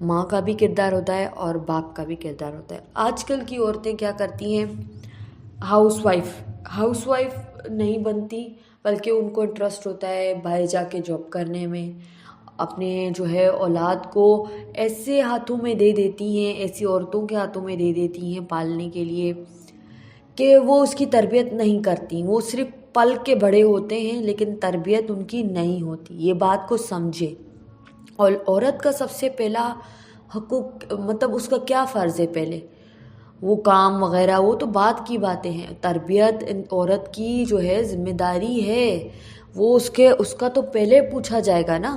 ماں کا بھی کردار ہوتا ہے اور باپ کا بھی کردار ہوتا ہے. آج کل کی عورتیں کیا کرتی ہیں، ہاؤس وائف نہیں بنتی، بلکہ ان کو انٹرسٹ ہوتا ہے باہر جا کے جاب کرنے میں. اپنے جو ہے اولاد کو ایسے ہاتھوں میں دے دیتی ہیں، ایسی عورتوں کے ہاتھوں میں دے دیتی ہیں پالنے کے لیے کہ وہ اس کی تربیت نہیں کرتی. وہ صرف پل کے بڑے ہوتے ہیں لیکن تربیت ان کی نہیں ہوتی. یہ بات کو سمجھے. اور عورت کا سب سے پہلا حقوق، مطلب اس کا کیا فرض ہے، پہلے وہ کام وغیرہ وہ تو بعد کی باتیں ہیں. تربیت عورت کی جو ہے ذمہ داری ہے، وہ اس کا تو پہلے پوچھا جائے گا نا.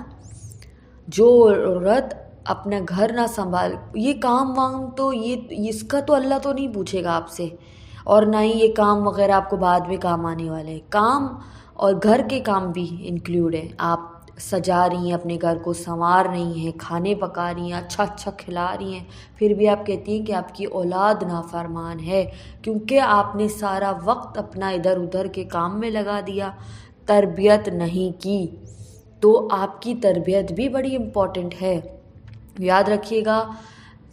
جو عورت اپنا گھر نہ سنبھال، یہ کام وام تو یہ اس کا تو اللہ تو نہیں پوچھے گا آپ سے، اور نہ ہی یہ کام وغیرہ آپ کو بعد میں کام آنے والے ہیں. کام اور گھر کے کام بھی انکلوڈ ہیں. آپ سجا رہی ہیں اپنے گھر کو، سنوار رہی ہیں، کھانے پکا رہی ہیں، اچھا اچھا کھلا رہی ہیں، پھر بھی آپ کہتی ہیں کہ آپ کی اولاد نافرمان ہے، کیونکہ آپ نے سارا وقت اپنا ادھر ادھر کے کام میں لگا دیا، تربیت نہیں کی. تو آپ کی تربیت بھی بڑی امپورٹنٹ ہے، یاد رکھیے گا.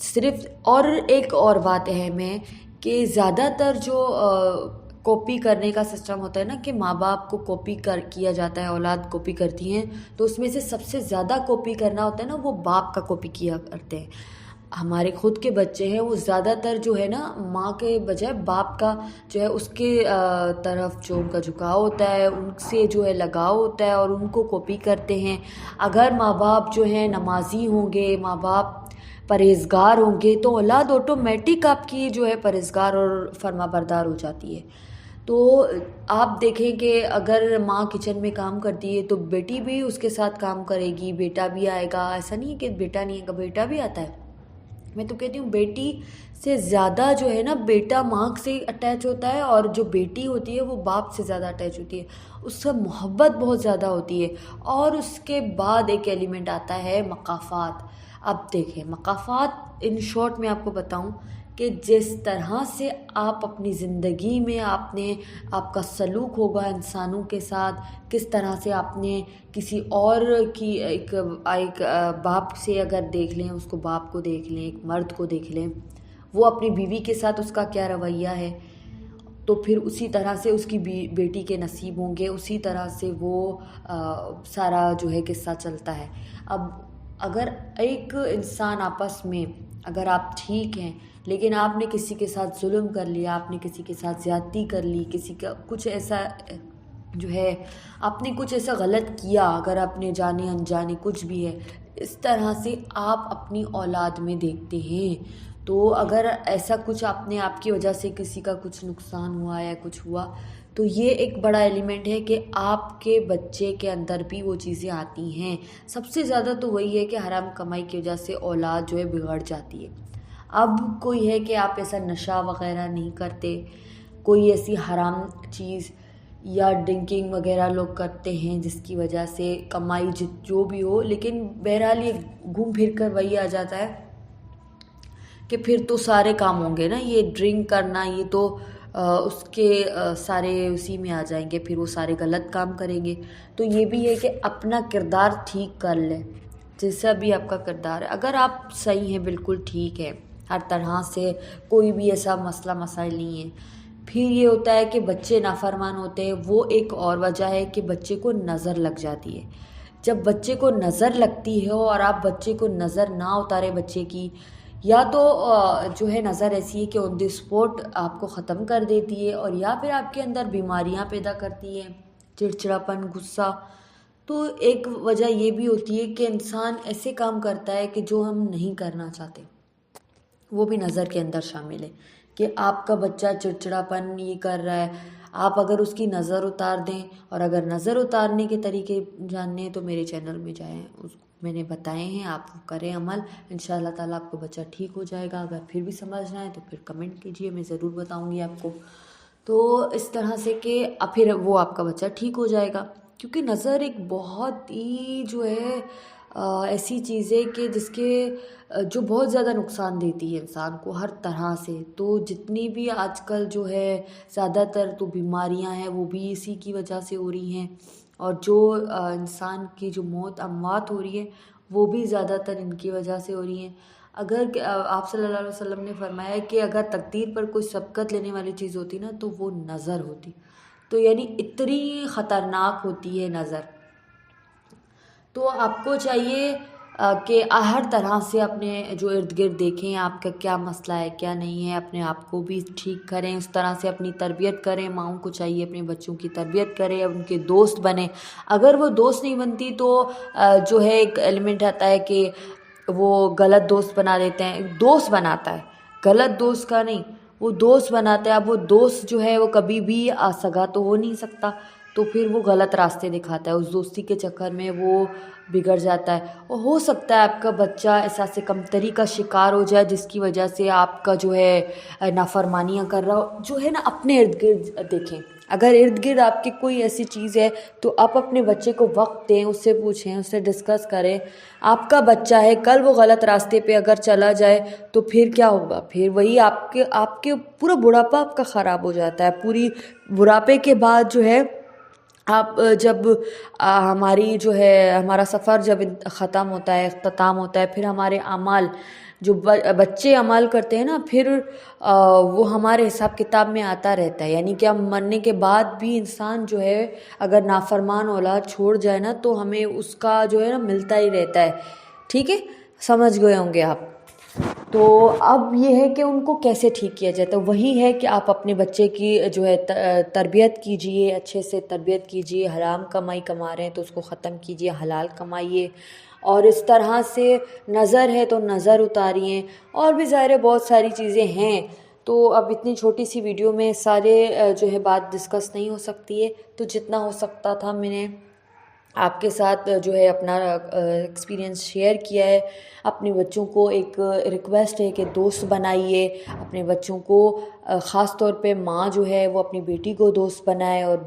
صرف اور ایک اور بات اہم ہے کہ زیادہ تر جو کاپی کرنے کا سسٹم ہوتا ہے نا، کہ ماں باپ کو کاپی کیا جاتا ہے، اولاد کاپی کرتی ہیں، تو اس میں سے سب سے زیادہ کاپی کرنا ہوتا ہے نا، وہ باپ کا کاپی کیا کرتے ہیں. ہمارے خود کے بچے ہیں، وہ زیادہ تر جو ہے نا ماں کے بجائے باپ کا جو ہے اس کے طرف جو ان کا جھکاؤ ہوتا ہے، ان سے جو ہے لگاؤ ہوتا ہے اور ان کو کاپی کرتے ہیں. اگر ماں باپ جو ہیں نمازی ہوں گے، ماں باپ پرہیزگار ہوں گے، تو اولاد آٹومیٹک آپ کی جو ہے پرہیزگار اور فرما بردار ہو جاتی ہے. تو آپ دیکھیں کہ اگر ماں کچن میں کام کرتی ہے تو بیٹی بھی اس کے ساتھ کام کرے گی، بیٹا بھی آئے گا. ایسا نہیں ہے کہ بیٹا نہیں آئے گا، بیٹا بھی آتا ہے. میں تو کہتی ہوں بیٹی سے زیادہ جو ہے نا بیٹا ماں سے اٹیچ ہوتا ہے، اور جو بیٹی ہوتی ہے وہ باپ سے زیادہ اٹیچ ہوتی ہے، اس سے محبت بہت زیادہ ہوتی ہے. اور اس کے بعد ایک ایلیمنٹ آتا ہے مقافات. اب دیکھیں مقافات، ان شارٹ میں آپ کو بتاؤں کہ جس طرح سے آپ اپنی زندگی میں آپ کا سلوک ہوگا انسانوں کے ساتھ، کس طرح سے آپ نے کسی اور کی ایک باپ سے اگر دیکھ لیں، اس کو باپ کو دیکھ لیں، ایک مرد کو دیکھ لیں، وہ اپنی بیوی کے ساتھ اس کا کیا رویہ ہے، تو پھر اسی طرح سے اس کی بیٹی کے نصیب ہوں گے، اسی طرح سے وہ سارا جو ہے قصہ چلتا ہے. اب اگر ایک انسان آپس میں، اگر آپ ٹھیک ہیں لیکن آپ نے کسی کے ساتھ ظلم کر لیا، آپ نے کسی کے ساتھ زیادتی کر لی، کسی کا کچھ ایسا جو ہے آپ نے کچھ ایسا غلط کیا، اگر آپ نے جانے انجانے کچھ بھی ہے، اس طرح سے آپ اپنی اولاد میں دیکھتے ہیں. تو اگر ایسا کچھ آپ کی وجہ سے کسی کا کچھ نقصان ہوا یا کچھ ہوا، تو یہ ایک بڑا ایلیمنٹ ہے کہ آپ کے بچے کے اندر بھی وہ چیزیں آتی ہیں. سب سے زیادہ تو وہی ہے کہ حرام کمائی کی وجہ سے اولاد جو ہے بگڑ جاتی ہے. اب کوئی ہے کہ آپ ایسا نشہ وغیرہ نہیں کرتے، کوئی ایسی حرام چیز یا ڈرنکنگ وغیرہ لوگ کرتے ہیں جس کی وجہ سے کمائی جو بھی ہو، لیکن بہرحال یہ گھوم پھر کر وہی آ جاتا ہے کہ پھر تو سارے کام ہوں گے نا، یہ ڈرنک کرنا یہ تو اس کے سارے اسی میں آ جائیں گے، پھر وہ سارے غلط کام کریں گے. تو یہ بھی ہے کہ اپنا کردار ٹھیک کر لیں، جیسا بھی آپ کا کردار ہے. اگر آپ صحیح ہیں، بالکل ٹھیک ہے، ہر طرح سے کوئی بھی ایسا مسئلہ مسائل نہیں ہے. پھر یہ ہوتا ہے کہ بچے نافرمان ہوتے ہیں، وہ ایک اور وجہ ہے کہ بچے کو نظر لگ جاتی ہے. جب بچے کو نظر لگتی ہے اور آپ بچے کو نظر نہ اتارے بچے کی، یا تو جو ہے نظر ایسی ہے کہ آن دی اسپوٹ آپ کو ختم کر دیتی ہے، اور یا پھر آپ کے اندر بیماریاں پیدا کرتی ہے، چڑچڑاپن، غصہ. تو ایک وجہ یہ بھی ہوتی ہے کہ انسان ایسے کام کرتا ہے کہ جو ہم نہیں کرنا چاہتے، وہ بھی نظر کے اندر شامل ہے. کہ آپ کا بچہ چڑچڑاپن یہ کر رہا ہے، آپ اگر اس کی نظر اتار دیں، اور اگر نظر اتارنے کے طریقے جاننے ہیں تو میرے چینل میں جائیں، میں نے بتائے ہیں، آپ کریں عمل، انشاءاللہ تعالیٰ آپ کو بچہ ٹھیک ہو جائے گا. اگر پھر بھی سمجھنا ہے تو پھر کمنٹ کیجئے، میں ضرور بتاؤں گی آپ کو. تو اس طرح سے کہ پھر وہ آپ کا بچہ ٹھیک ہو جائے گا. کیونکہ نظر ایک بہت ہی جو ہے ایسی چیز ہے کہ جو بہت زیادہ نقصان دیتی ہے انسان کو ہر طرح سے. تو جتنی بھی آج کل جو ہے زیادہ تر تو بیماریاں ہیں، وہ بھی اسی کی وجہ سے ہو رہی ہیں. اور جو انسان کی جو اموات ہو رہی ہے، وہ بھی زیادہ تر ان کی وجہ سے ہو رہی ہیں۔ اگر آپ صلی اللہ علیہ وسلم نے فرمایا کہ اگر تقدیر پر کوئی سبقت لینے والی چیز ہوتی نا تو وہ نظر ہوتی، تو یعنی اتنی خطرناک ہوتی ہے نظر۔ تو آپ کو چاہیے کہ ہر طرح سے اپنے جو ارد گرد دیکھیں آپ کا کیا مسئلہ ہے کیا نہیں ہے، اپنے آپ کو بھی ٹھیک کریں، اس طرح سے اپنی تربیت کریں۔ ماؤں کو چاہیے اپنے بچوں کی تربیت کریں، ان کے دوست بنیں۔ اگر وہ دوست نہیں بنتی تو جو ہے ایک ایلیمنٹ آتا ہے کہ وہ غلط دوست بنا دیتے ہیں۔ ایک دوست بناتا ہے، غلط دوست کا نہیں، وہ دوست بناتا ہے۔ اب وہ دوست جو ہے وہ کبھی بھی سگا تو ہو نہیں سکتا، تو پھر وہ غلط راستے دکھاتا ہے، اس دوستی کے چکر میں وہ بگڑ جاتا ہے۔ اور ہو سکتا ہے آپ کا بچہ احساس کمتری کا شکار ہو جائے، جس کی وجہ سے آپ کا جو ہے نافرمانیاں کر رہا ہو۔ جو ہے نا اپنے ارد گرد دیکھیں، اگر ارد گرد آپ کی کوئی ایسی چیز ہے تو آپ اپنے بچے کو وقت دیں، اس سے پوچھیں، اس سے ڈسکس کریں۔ آپ کا بچہ ہے، کل وہ غلط راستے پہ اگر چلا جائے تو پھر کیا ہوگا؟ پھر وہی آپ کے پورا بڑھاپا آپ کا خراب ہو جاتا ہے۔ پوری بڑھاپے کے بعد جو ہے آپ جب ہماری جو ہے ہمارا سفر جب ختم ہوتا ہے، اختتام ہوتا ہے، پھر ہمارے اعمال جو بچے عمل کرتے ہیں نا، پھر وہ ہمارے حساب کتاب میں آتا رہتا ہے۔ یعنی کہ ہم مرنے کے بعد بھی انسان جو ہے اگر نافرمان اولاد چھوڑ جائے نا تو ہمیں اس کا جو ہے نا ملتا ہی رہتا ہے۔ ٹھیک ہے، سمجھ گئے ہوں گے آپ۔ تو اب یہ ہے کہ ان کو کیسے ٹھیک کیا جاتا ہے، وہی ہے کہ آپ اپنے بچے کی جو ہے تربیت کیجئے، اچھے سے تربیت کیجئے۔ حرام کمائی کما رہے ہیں تو اس کو ختم کیجئے، حلال کمائیے۔ اور اس طرح سے نظر ہے تو نظر اتاریے، اور بھی ظاہر ہے بہت ساری چیزیں ہیں۔ تو اب اتنی چھوٹی سی ویڈیو میں سارے جو ہے بات ڈسکس نہیں ہو سکتی ہے، تو جتنا ہو سکتا تھا میں نے آپ کے ساتھ جو ہے اپنا ایکسپیرینس شیئر کیا ہے۔ اپنے بچوں کو ایک ریکویسٹ ہے کہ دوست بنائیے اپنے بچوں کو، خاص طور پہ ماں جو ہے وہ اپنی بیٹی کو دوست بنائے، اور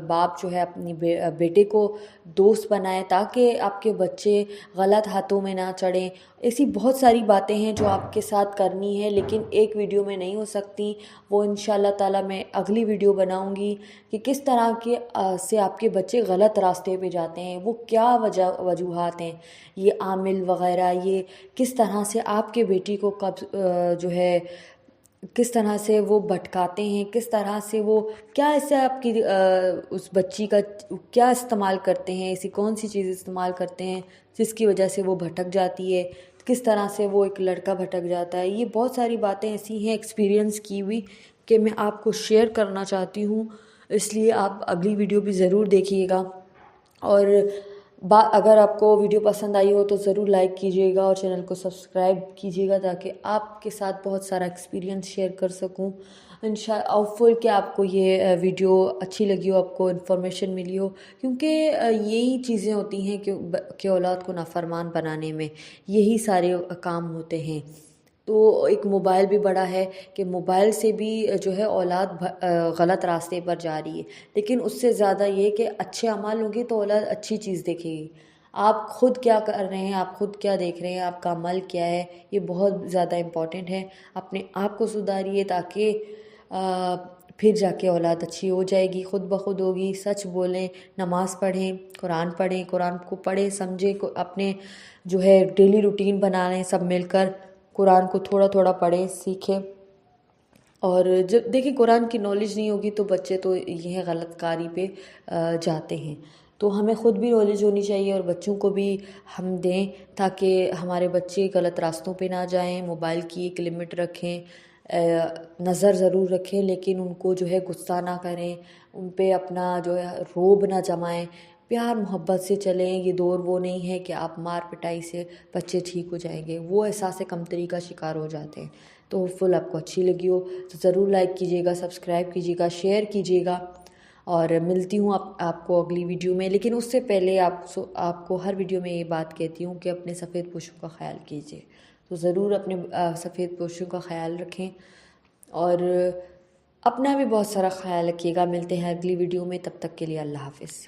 باپ جو ہے اپنی بیٹے کو دوست بنائے، تاکہ آپ کے بچے غلط ہاتھوں میں نہ چڑھیں۔ ایسی بہت ساری باتیں ہیں جو آپ کے ساتھ کرنی ہے، لیکن ایک ویڈیو میں نہیں ہو سکتی۔ وہ انشاءاللہ تعالی میں اگلی ویڈیو بناؤں گی کہ کس طرح کے سے آپ کے بچے غلط راستے پہ جاتے ہیں، وہ کیا وجوہات ہیں، یہ عامل وغیرہ، یہ کس طرح سے آپ کے بیٹی کو جو ہے کس طرح سے وہ بھٹکاتے ہیں، کس طرح سے وہ کیا ایسا آپ کی اس بچی کا کیا استعمال کرتے ہیں، ایسی کون سی چیز استعمال کرتے ہیں جس کی وجہ سے وہ بھٹک جاتی ہے، کس طرح سے وہ ایک لڑکا بھٹک جاتا ہے۔ یہ بہت ساری باتیں ایسی ہیں ایکسپیرینس کی ہوئی کہ میں آپ کو شیئر کرنا چاہتی ہوں، اس لیے آپ اگلی ویڈیو بھی ضرور دیکھیے گا۔ اور اگر آپ کو ویڈیو پسند آئی ہو تو ضرور لائک کیجیے گا، اور چینل کو سبسکرائب کیجیے گا، تاکہ آپ کے ساتھ بہت سارا ایکسپیرینس شیئر کر سکوں۔ ہوپ فل کہ آپ کو یہ ویڈیو اچھی لگی ہو، آپ کو انفارمیشن ملی ہو، کیونکہ یہی چیزیں ہوتی ہیں کہ اولاد کو نافرمان بنانے میں یہی سارے کام ہوتے ہیں۔ تو ایک موبائل بھی بڑا ہے کہ موبائل سے بھی جو ہے اولاد غلط راستے پر جا رہی ہے، لیکن اس سے زیادہ یہ کہ اچھے اعمال ہوں گے تو اولاد اچھی چیز دیکھے گی۔ آپ خود کیا کر رہے ہیں، آپ خود کیا دیکھ رہے ہیں، آپ کا عمل کیا ہے، یہ بہت زیادہ امپورٹنٹ ہے۔ اپنے آپ کو سدھاریے تاکہ پھر جا کے اولاد اچھی ہو جائے گی، خود بخود ہوگی۔ سچ بولیں، نماز پڑھیں، قرآن کو پڑھیں سمجھیں، اپنے جو ہے ڈیلی روٹین بنا لیں، سب مل کر قرآن کو تھوڑا تھوڑا پڑھیں، سیکھیں۔ اور جب دیکھیں قرآن کی نالج نہیں ہوگی تو بچے تو یہ غلط کاری پہ جاتے ہیں۔ تو ہمیں خود بھی نالج ہونی چاہیے اور بچوں کو بھی ہم دیں، تاکہ ہمارے بچے غلط راستوں پہ نہ جائیں۔ موبائل کی ایک لمٹ رکھیں، نظر ضرور رکھیں، لیکن ان کو جو ہے غصہ نہ کریں، ان پہ اپنا جو ہے رعب نہ جمائیں، پیار محبت سے چلیں۔ یہ دور وہ نہیں ہے کہ آپ مار پٹائی سے بچے ٹھیک ہو جائیں گے، وہ احساس کمتری کا شکار ہو جاتے ہیں۔ تو فل آپ کو اچھی لگی ہو تو ضرور لائک کیجیے گا، سبسکرائب کیجیے گا، شیئر کیجیے گا، اور ملتی ہوں آپ کو اگلی ویڈیو میں۔ لیکن اس سے پہلے آپ کو ہر ویڈیو میں یہ بات کہتی ہوں کہ اپنے سفید پوشوں کا خیال کیجیے، تو ضرور اپنے سفید پوشوں کا خیال رکھیں، اور اپنا بھی بہت سارا خیال رکھیے گا۔ ملتے ہیں اگلی ویڈیو میں، تب تک کے لیے اللہ حافظ۔